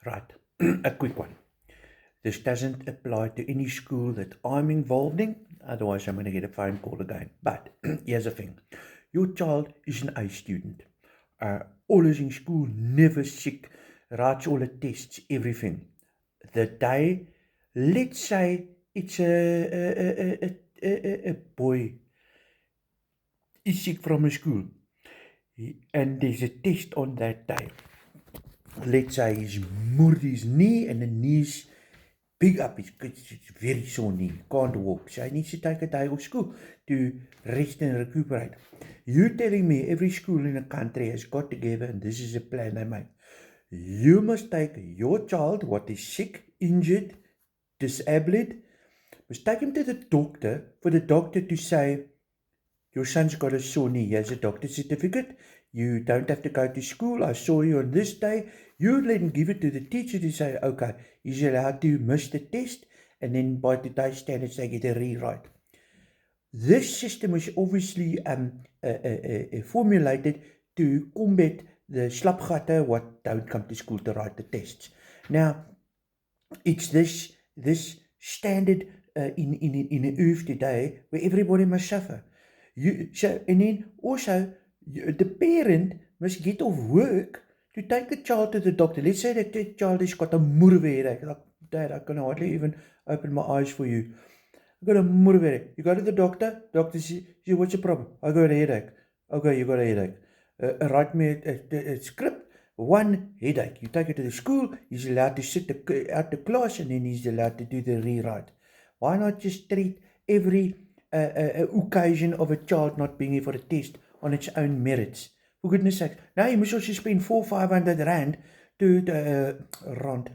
Right, a quick one. This doesn't apply to any school that I'm involved in, otherwise, I'm going to get a phone call again. But here's the thing, your child is an A student, always in school, never sick, writes all the tests, everything. The day, let's say it's a boy is sick from a school, and there's a test on that day. Let's say he's moved his knee and the knee's big up, it's very sore knee, can't walk. So he needs to take a day off school to rest and recuperate. You're telling me every school in the country has got together and this is a plan they make. You must take your child, what is sick, injured, disabled, must take him to the doctor for the doctor to say, your son's got a sore knee. Here's a doctor's certificate. You don't have to go to school. I saw you on this day. You then give it to the teacher to say, okay, he's allowed to miss the test. And then by today's standards, they get a rewrite. This system is obviously formulated to combat the slapgatte what don't come to school to write the tests. Now, it's this standard in a earth today where everybody must suffer. And then also, the parent must get off work to take the child to the doctor. Let's say that the child has got a moerwerk. Like, Dad, I can hardly even open my eyes for you. I got a moerwerk. You go to the doctor. Doctor says, what's your problem? I got a headache. Okay, you got a headache. Write me a script. One headache. You take it to the school. He's allowed to sit out the class, and then he's allowed to do the rewrite. Why not just treat every occasion of a child not being here for a test on its own merits? For goodness sake. Now you must also spend 400-500 rand to the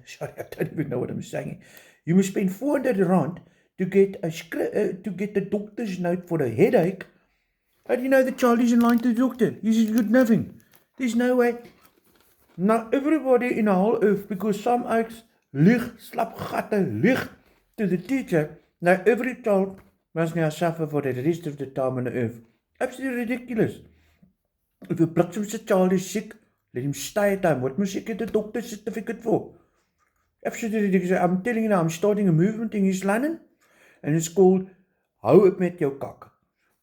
sorry, I don't even know what I'm saying. You must spend 400 rand to get to get the doctor's note for a headache. How do you know the child is in line to the doctor? He's got nothing. There's no way. Now everybody in the whole earth, because some ouds slapgatte lieg to the teacher, now every child must now suffer for the rest of the time on the earth. Absolutely ridiculous. If a bliksemse child is sick, let him stay at home. What must he get a doctor's certificate for? Absolutely ridiculous. I'm telling you now, I'm starting a movement in East London, and it's called Hou Up Met Jou Kak.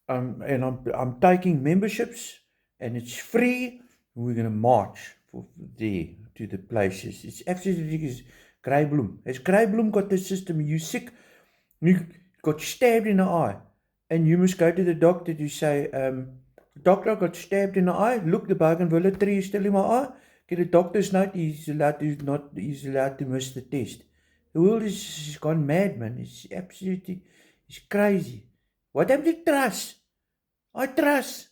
And I'm taking memberships, and it's free. We're going to march there to the places. It's absolutely ridiculous. Grey Has Grey got the system? You sick? You got stabbed in the eye, and you must go to the doctor to say, doctor, I got stabbed in the eye. Look, the bougainvillea tree is still in my eye. Get a doctor's note. He's allowed to miss the test. The world is gone mad, man. It's crazy. What have you trust? I trust.